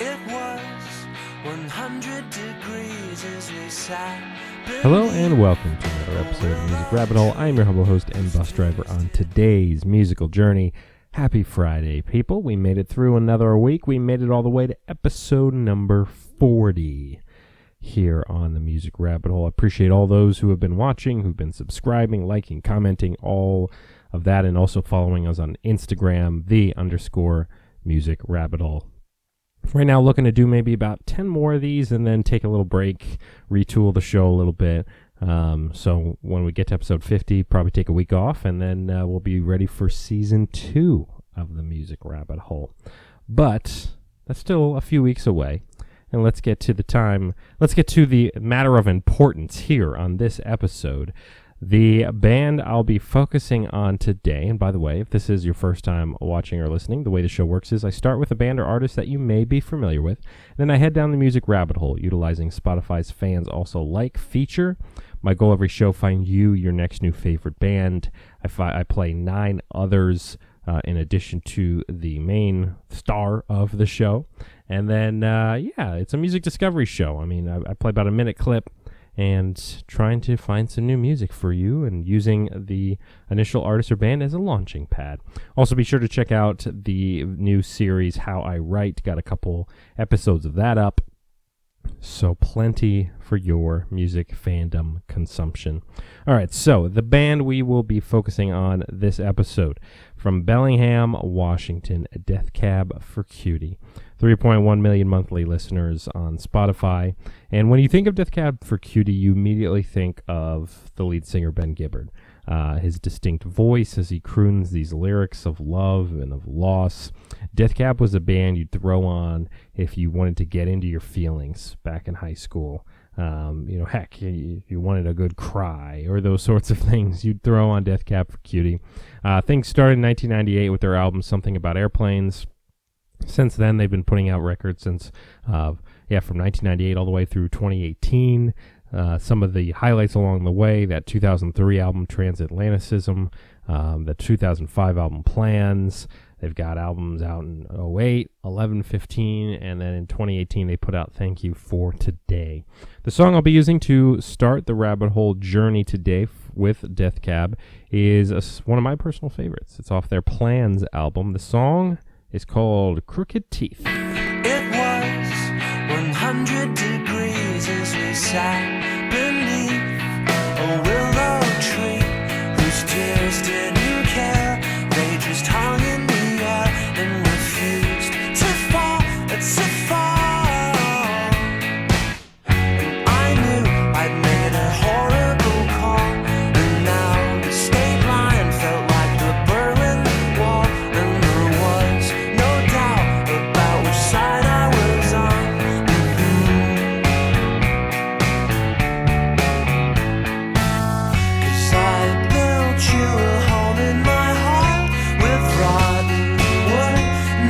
It was 100 degrees as we sat. Hello and welcome to another episode of Music Rabbit Hole. I am your humble host and bus driver on today's musical journey. Happy Friday, people. We made it through another week. We made it all the way to episode number 40 here on the Music Rabbit Hole. I appreciate all those who have been watching, who've been subscribing, liking, commenting, all of that, and also following us on Instagram, _Music Rabbit Hole. Right now, looking to do maybe about 10 more of these and then take a little break, retool the show a little bit. So when we get to episode 50, probably take a week off, and then we'll be ready for season 2 of the Music Rabbit Hole. But that's still a few weeks away, and let's get to the matter of importance here on this episode. The band I'll be focusing on today, and by the way, if this is your first time watching or listening, the way the show works is I start with a band or artist that you may be familiar with, and then I head down the music rabbit hole, utilizing Spotify's Fans Also Like feature. My goal every show, find you your next new favorite band. I play 9 others in addition to the main star of the show. And then, it's a music discovery show. I mean, I play about a minute clip and trying to find some new music for you and using the initial artist or band as a launching pad. Also, be sure to check out the new series, How I Write. Got a couple episodes of that up. So plenty for your music fandom consumption. All right, so the band we will be focusing on this episode, from Bellingham, Washington, Death Cab for Cutie. 3.1 million monthly listeners on Spotify. And when you think of Death Cab for Cutie, you immediately think of the lead singer, Ben Gibbard. His distinct voice as he croons these lyrics of love and of loss. Death Cab was a band you'd throw on if you wanted to get into your feelings back in high school. If you wanted a good cry or those sorts of things, you'd throw on Death Cab for Cutie. Things started in 1998 with their album Something About Airplanes. Since then, they've been putting out records from 1998 all the way through 2018. Some of the highlights along the way, that 2003 album Transatlanticism, the 2005 album Plans. They've got albums out in 08, 11, 15, and then in 2018 they put out Thank You For Today. The song I'll be using to start the rabbit hole journey today with Death Cab is one of my personal favorites. It's off their Plans album. The song is called Crooked Teeth. It was 100 degrees as we sat beneath a willow tree whose tears didn't care. They just hung in the air and refused to fall. And I knew I'd made a horrible call, and now the state line felt like the Berlin Wall, and there was no doubt about which side I was on. Cause I built you a home in my heart with rotten wood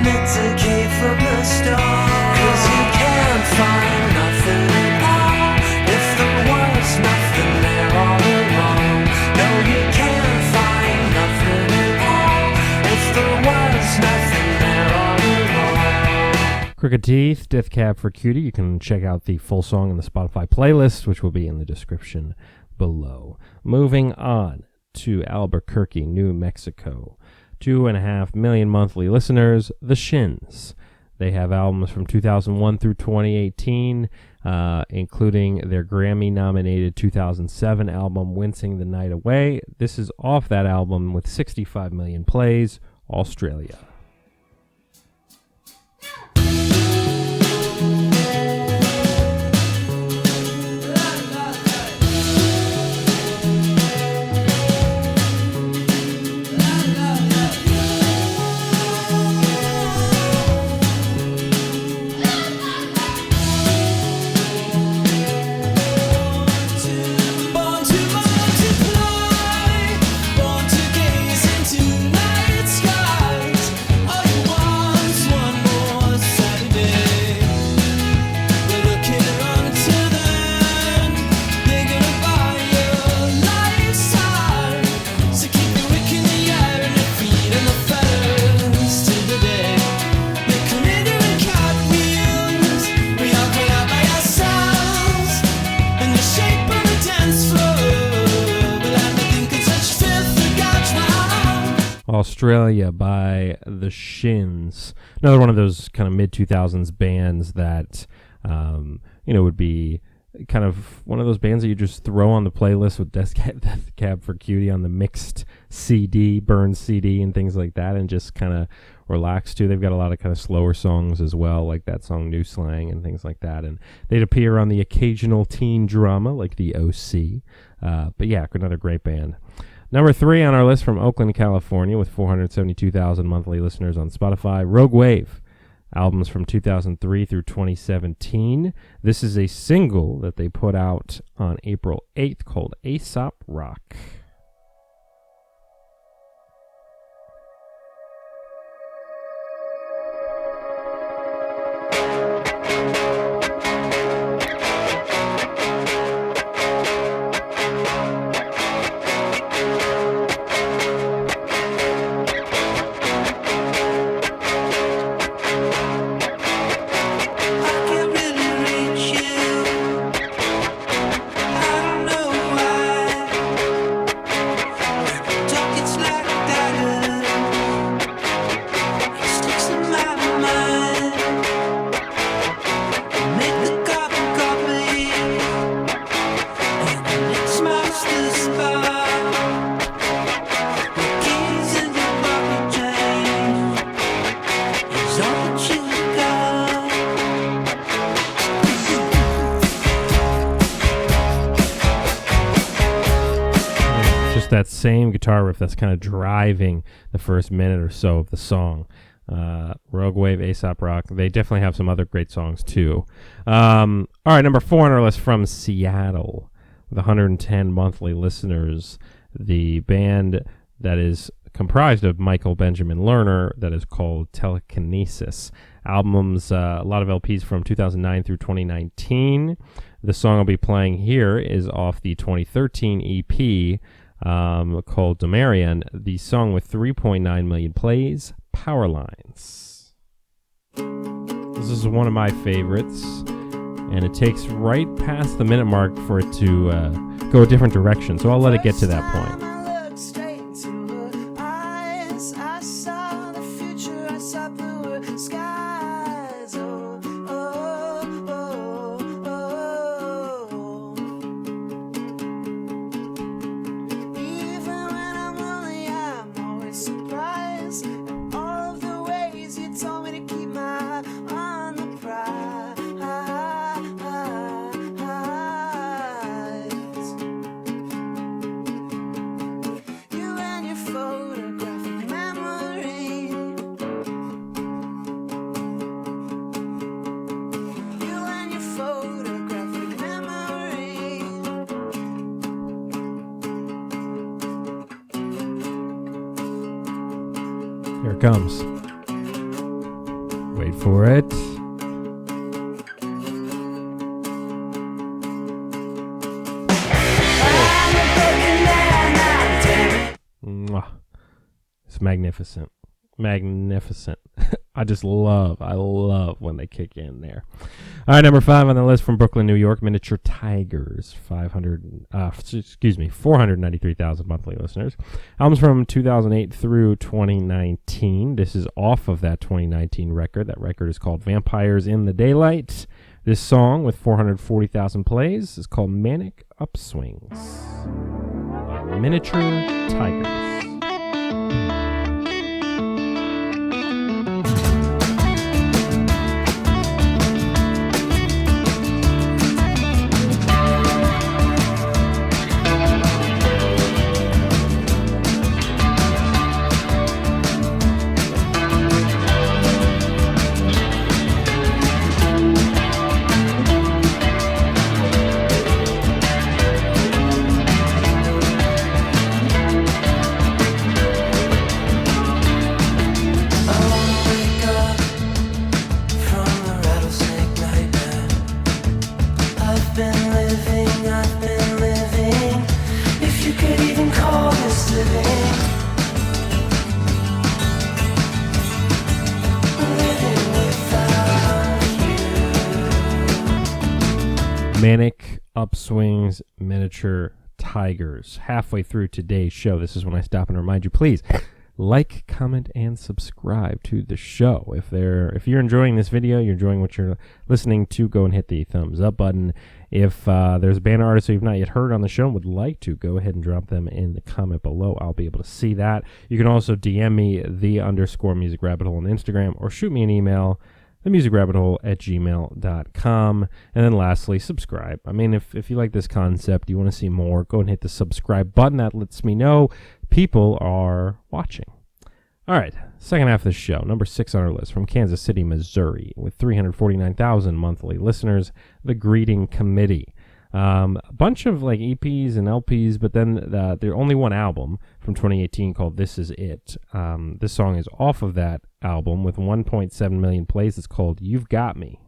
meant to keep from the start. Cause you can't find nothing at all if there was nothing there all along. No, you can't find nothing at all if there was nothing there all along. Crooked Teeth, Death Cab for Cutie. You can check out the full song in the Spotify playlist, which will be in the description below. Moving on to Albuquerque, New Mexico. 2.5 million monthly listeners, The Shins. They have albums from 2001 through 2018, including their Grammy-nominated 2007 album, Wincing the Night Away. This is off that album with 65 million plays, Australia. Born to multiply, born to gaze into night skies. Australia by The Shins. Another one of those kind of mid-2000s bands that, would be kind of one of those bands that you just throw on the playlist with Death Cab for Cutie on the mixed CD, burned CD, and things like that, and just kind of relax to. They've got a lot of kind of slower songs as well, like that song New Slang and things like that, and they'd appear on the occasional teen drama like the OC. But yeah, another great band. Number 3 on our list from Oakland, California, with 472,000 monthly listeners on Spotify, Rogue Wave. Albums from 2003 through 2017. This is a single that they put out on April 8th called Aesop Rock. That same guitar riff that's kind of driving the first minute or so of the song. Rogue Wave, Aesop Rock. They definitely have some other great songs too. All right, number 4 on our list from Seattle with 110 monthly listeners. The band that is comprised of Michael Benjamin Lerner that is called Telekinesis. Albums, a lot of LPs from 2009 through 2019. The song I'll be playing here is off the 2013 EP called Domarian, the song with 3.9 million plays, Power Lines. This is one of my favorites, and it takes right past the minute mark for it to go a different direction, so I'll let it get to that point. Here it comes. Wait for it. Mwah. It's magnificent. Magnificent. I love when they kick in there. All right, number 5 on the list from Brooklyn, New York, Miniature Tigers, 493,000 monthly listeners. Albums from 2008 through 2019. This is off of that 2019 record. That record is called Vampires in the Daylight. This song with 440,000 plays is called Manic Upswings by Miniature Tigers. Manic Upswings, Miniature Tigers. Halfway through today's show, this is when I stop and remind you, please like, comment, and subscribe to the show. If you're enjoying this video, you're enjoying what you're listening to, go and hit the thumbs up button. If there's a band or artist you've not yet heard on the show and would like to, go ahead and drop them in the comment below. I'll be able to see that. You can also DM me, _musicrabbithole on Instagram, or shoot me an email, themusicrabbithole@gmail.com. And then lastly, subscribe. I mean, if you like this concept, you want to see more, go and hit the subscribe button. That lets me know people are watching. All right, second half of the show, number 6 on our list, from Kansas City, Missouri, with 349,000 monthly listeners, The Greeting Committee. A bunch of like EPs and LPs, but then there's only one album from 2018 called This Is It. This song is off of that album with 1.7 million plays. It's called You've Got Me.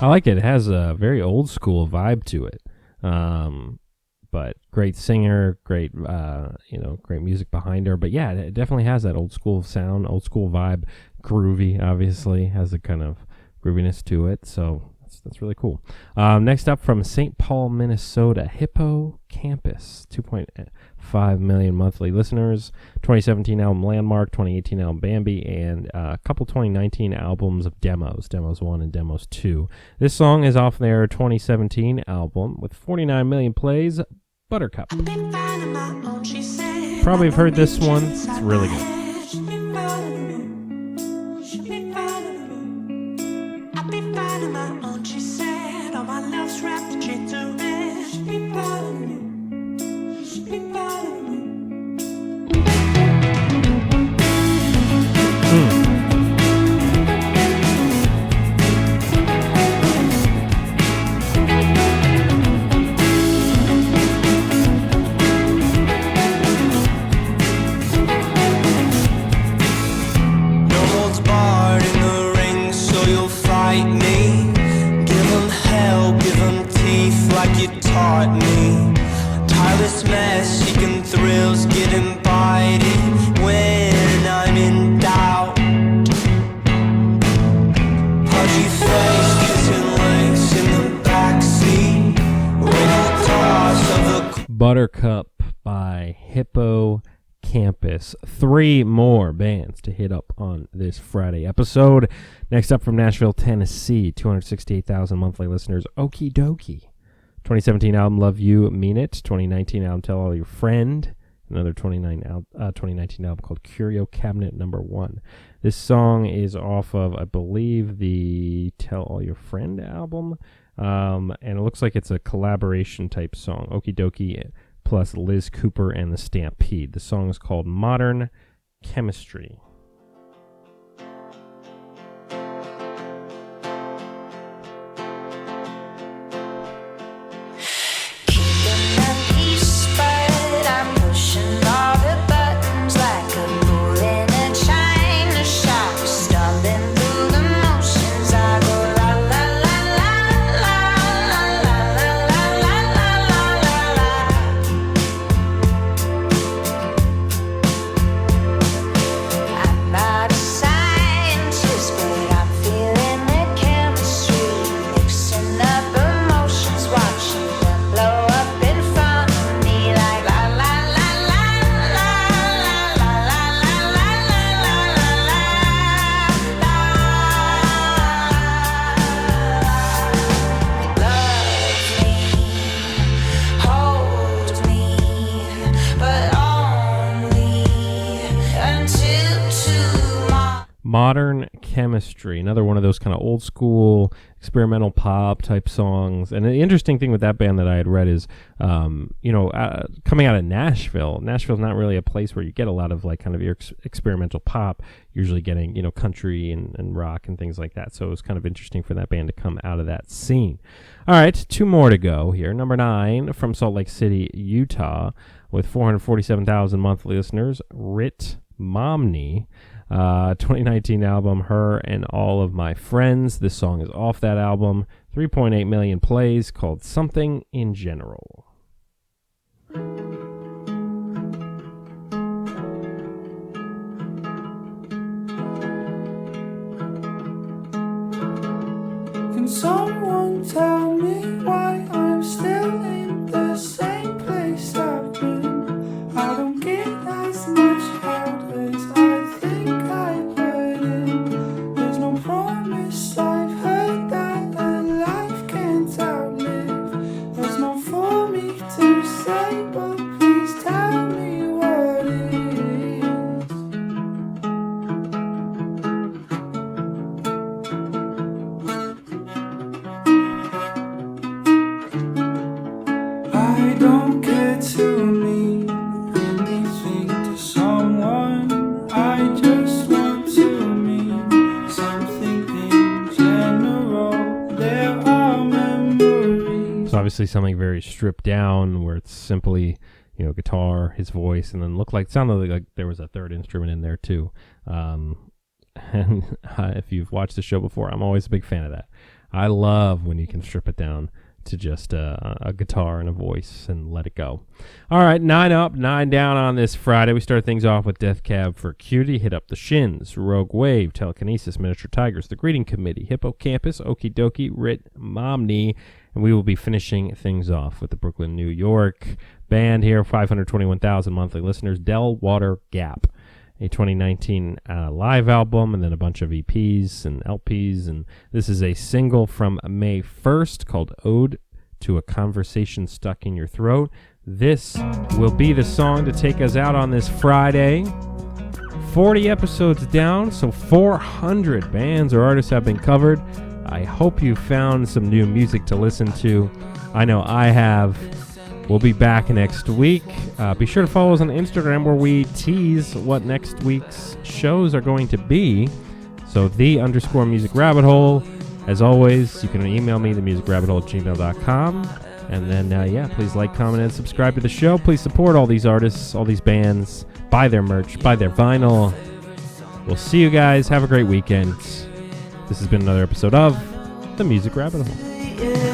I like it. It has a very old school vibe to it, but great singer, great great music behind her. But yeah, it definitely has that old school sound, old school vibe. Groovy, obviously, has a kind of grooviness to it. So that's really cool. Next up, from St. Paul, Minnesota, Hippo Campus, 2.5 million monthly listeners. 2017 album Landmark, 2018 album Bambi, and a couple 2019 albums of Demos 1 and Demos 2. This song is off their 2017 album with 49 million plays, Buttercup. Probably have heard this one. It's really good. Buttercup by Hippo Campus. 3 more bands to hit up on this Friday episode. Next up, from Nashville, Tennessee, 268,000 monthly listeners, Okey, Dokey. 2017 album Love You, Mean It. 2019 album Tell All Your Friend. Another 2019 album called Curio Cabinet No. 1. This song is off of, I believe, the Tell All Your Friend album. And it looks like it's a collaboration type song. Okey Dokey plus Liz Cooper and the Stampede. The song is called Modern Chemistry. Modern Chemistry, another one of those kind of old school experimental pop type songs. And the interesting thing with that band that I had read is, coming out of Nashville. Nashville's not really a place where you get a lot of like kind of your experimental pop. Usually getting country and rock and things like that. So it was kind of interesting for that band to come out of that scene. All right, 2 more to go here. Number 9 from Salt Lake City, Utah, with 447,000 monthly listeners, Rit Momney. 2019 album, Her and All of My Friends. This song is off that album. 3.8 million plays, called Something in General. Can someone tell me why I'm still in the same place I've been? I don't get as much help as I think I put in. There's no promise, I've heard that a life can't outlive. There's no for me to say, but please tell me what it is. I don't care to mean anything to someone. I just want to mean something in general. There are memories. So obviously something very stripped down, where it's simply guitar, his voice, and then sounded like there was a third instrument in there too. And if you've watched the show before, I'm always a big fan of that. I love when you can strip it down to just a guitar and a voice and let it go. All right, 9 up, 9 down on this Friday. We start things off with Death Cab for Cutie, Hit Up the Shins, Rogue Wave, Telekinesis, Miniature Tigers, The Greeting Committee, Hippo Campus, Okey, Dokey, Rit Momney, and we will be finishing things off with the Brooklyn, New York band here, 521,000 monthly listeners, Del Water Gap, a 2019 live album, and then a bunch of EPs and LPs, and this is a single from May 1st called Ode to a Conversation Stuck in Your Throat. This will be the song to take us out on this Friday. 40 episodes down, so 400 bands or artists have been covered. I hope you found some new music to listen to. I know I have. We'll be back next week. Be sure to follow us on Instagram, where we tease what next week's shows are going to be. So _music rabbit hole. As always, you can email me, themusicrabbithole@gmail.com. And then, please like, comment, and subscribe to the show. Please support all these artists, all these bands. Buy their merch, buy their vinyl. We'll see you guys. Have a great weekend. This has been another episode of The Music Rabbit Hole.